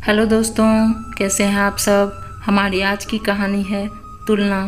Hello दोस्तों, कैसे हैं आप सब। हमारी आज की कहानी है तुलना।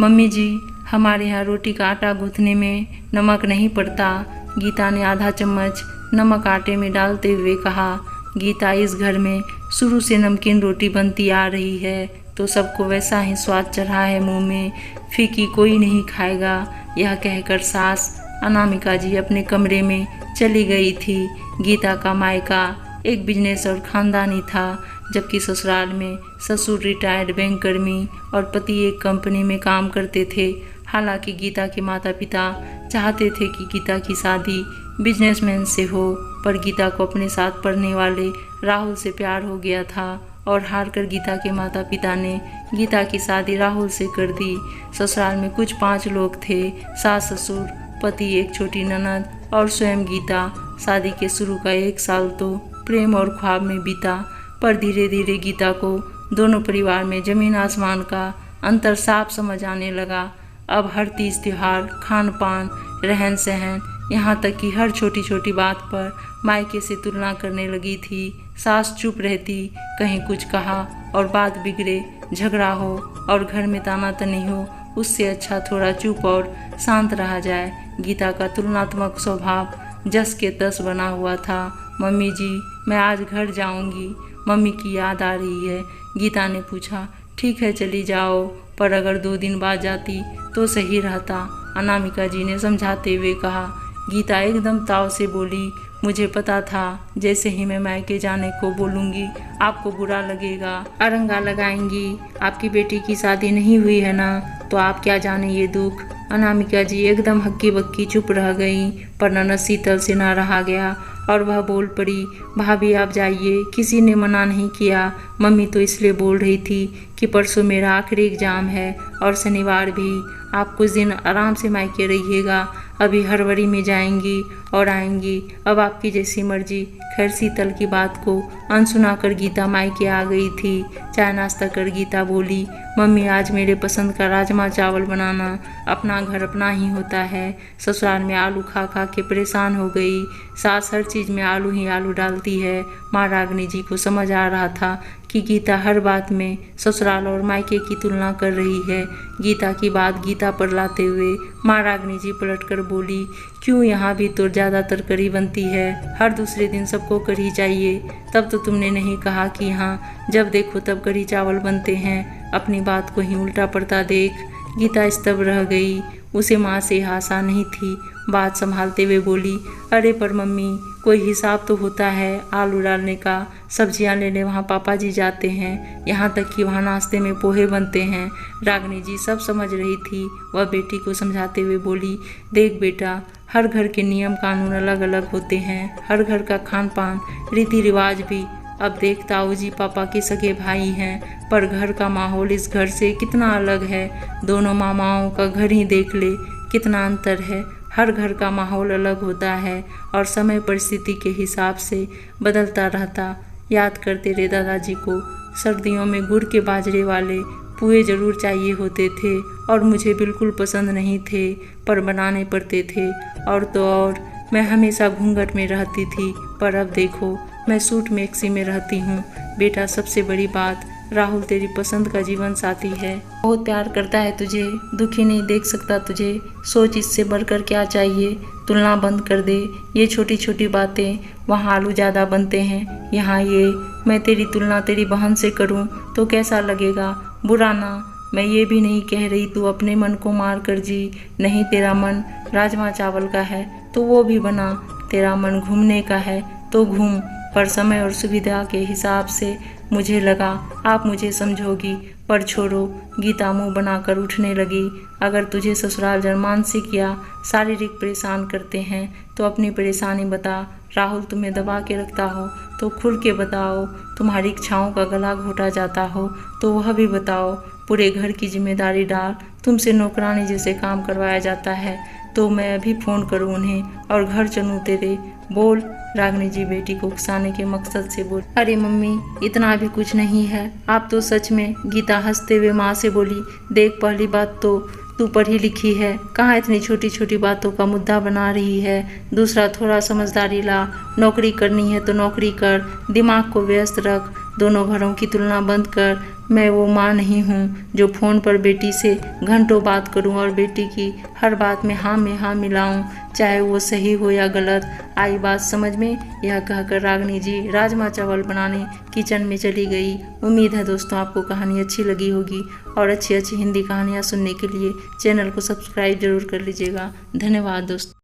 मम्मी जी, हमारे यहाँ रोटी का आटा गूँथने में नमक नहीं पड़ता। गीता ने आधा चम्मच नमक आटे में डालते हुए कहा। गीता, इस घर में शुरू से नमकीन रोटी बनती आ रही है तो सबको वैसा ही स्वाद चढ़ा है मुंह में, फीकी कोई नहीं खाएगा। यह कहकर सास अनामिका जी अपने कमरे में चली गई थी। गीता का मायका एक बिजनेस और ख़ानदानी था, जबकि ससुराल में ससुर रिटायर्ड बैंक कर्मी और पति एक कंपनी में काम करते थे। हालांकि गीता के माता पिता चाहते थे कि गीता की शादी बिजनेसमैन से हो, पर गीता को अपने साथ पढ़ने वाले राहुल से प्यार हो गया था और हार कर गीता के माता पिता ने गीता की शादी राहुल से कर दी। ससुराल में कुछ 5 लोग थे, सास ससुर, पति, एक छोटी ननद और स्वयं गीता। शादी के शुरू का 1 साल तो प्रेम और ख्वाब में बीता, पर धीरे धीरे गीता को दोनों परिवार में जमीन आसमान का अंतर साफ समझ आने लगा। अब हर तीज त्योहार, खान पान, रहन सहन, यहाँ तक कि हर छोटी छोटी बात पर मायके से तुलना करने लगी थी। सास चुप रहती, कहीं कुछ कहा और बात बिगड़े, झगड़ा हो और घर में तानातनी हो, उससे अच्छा थोड़ा चुप और शांत रहा जाए। गीता का तुलनात्मक स्वभाव जस के तस बना हुआ था। मम्मी जी, मैं आज घर जाऊंगी, मम्मी की याद आ रही है। गीता ने पूछा। ठीक है, चली जाओ, पर अगर 2 दिन बाद जाती तो सही रहता, अनामिका जी ने समझाते हुए कहा। गीता एकदम ताव से बोली, मुझे पता था जैसे ही मैं मायके जाने को बोलूँगी आपको बुरा लगेगा, अरंगा लगाएंगी। आपकी बेटी की शादी नहीं हुई है ना, तो आप क्या जाने ये दुख। अनामिका जी एकदम हक्की बक्की चुप रह गई, पर ननद शीतल से ना रहा गया और वह बोल पड़ी। भाभी आप जाइए, किसी ने मना नहीं किया। मम्मी तो इसलिए बोल रही थी कि परसों मेरा आखिरी एग्ज़ाम है और शनिवार भी। आप कुछ दिन आराम से मायके रहिएगा, अभी हड़बड़ी में जाएंगी और आएंगी, अब आपकी जैसी मर्जी। खैर, शीतल की बात को अनसुना कर गीता मायके आ गई थी। चाय नाश्ता कर गीता बोली, मम्मी आज मेरे पसंद का राजमा चावल बनाना। अपना घर अपना ही होता है। ससुराल में आलू खा खा के परेशान हो गई। सास हर चीज़ में आलू ही आलू डालती है। माँ रागनी जी को समझ आ रहा था कि गीता हर बात में ससुराल और मायके की तुलना कर रही है। गीता की बात गीता पर लाते हुए माँ रागनी जी पलटकर बोली, क्यों, यहाँ भी तो ज़्यादातर कढ़ी बनती है, हर दूसरे दिन सबको कढ़ी चाहिए। तब तो तुमने नहीं कहा कि यहाँ जब देखो तब कढ़ी चावल बनते हैं। अपनी बात को ही उल्टा पड़ता देख गीता स्तब्ध रह गई। उसे माँ से आशा नहीं थी। बात संभालते हुए बोली, अरे पर मम्मी, कोई हिसाब तो होता है आलू डालने का। सब्जियां लेने वहाँ पापा जी जाते हैं, यहाँ तक कि वहाँ नाश्ते में पोहे बनते हैं। रागनी जी सब समझ रही थी। वह बेटी को समझाते हुए बोली, देख बेटा, हर घर के नियम कानून अलग अलग होते हैं, हर घर का खान पान रीति रिवाज भी। अब देख, ताऊ जी पापा के सगे भाई हैं, पर घर का माहौल इस घर से कितना अलग है। दोनों मामाओं का घर ही देख ले, कितना अंतर है। हर घर का माहौल अलग होता है और समय परिस्थिति के हिसाब से बदलता रहता। याद कर तेरे दादाजी को सर्दियों में गुड़ के बाजरे वाले पुए जरूर चाहिए होते थे और मुझे बिल्कुल पसंद नहीं थे, पर बनाने पड़ते थे। और तो और मैं हमेशा घूंघट में रहती थी, पर अब देखो मैं सूट मैक्सी में रहती हूँ। बेटा, सबसे बड़ी बात, राहुल तेरी पसंद का जीवन साथी है, बहुत प्यार करता है तुझे, दुखी नहीं देख सकता तुझे। सोच, इससे बढ़कर क्या चाहिए। तुलना बंद कर दे। ये छोटी छोटी बातें, वहाँ आलू ज़्यादा बनते हैं, यहाँ ये। मैं तेरी तुलना तेरी बहन से करूँ तो कैसा लगेगा, बुरा ना। मैं ये भी नहीं कह रही तू अपने मन को मार कर जी। नहीं, तेरा मन राजमा चावल का है तो वो भी बना, तेरा मन घूमने का है तो घूम, पर समय और सुविधा के हिसाब से। मुझे लगा आप मुझे समझोगी, पर छोड़ो। गीता मुंह बनाकर उठने लगी। अगर तुझे ससुराल जन मानसिक या शारीरिक परेशान करते हैं तो अपनी परेशानी बता। राहुल तुम्हें दबा के रखता हो तो खुल के बताओ। तुम्हारी इच्छाओं का गला घोटा जाता हो तो वह भी बताओ। पूरे घर की जिम्मेदारी डाल, तुमसे नौकरानी जैसे काम करवाया जाता है तो मैं अभी फ़ोन करूं उन्हें और घर चलूं तेरे। बोल। रागनी जी बेटी को उकसाने के मकसद से बोली। अरे मम्मी, इतना भी कुछ नहीं है, आप तो सच में। गीता हंसते हुए माँ से बोली, देख, पहली बात तो तू पढ़ी लिखी है, कहाँ इतनी छोटी छोटी बातों का मुद्दा बना रही है। दूसरा, थोड़ा समझदारी ला, नौकरी करनी है तो नौकरी कर, दिमाग को व्यस्त रख। दोनों घरों की तुलना बंद कर मैं वो माँ नहीं हूँ जो फ़ोन पर बेटी से घंटों बात करूँ और बेटी की हर बात में हाँ मिलाऊँ, चाहे वो सही हो या गलत। आई बात समझ में, यह कहकर रागिनी जी राजमा चावल बनाने किचन में चली गई। उम्मीद है दोस्तों आपको कहानी अच्छी लगी होगी और अच्छी हिंदी कहानियाँ सुनने के लिए चैनल को सब्सक्राइब जरूर कर लीजिएगा। धन्यवाद दोस्तों।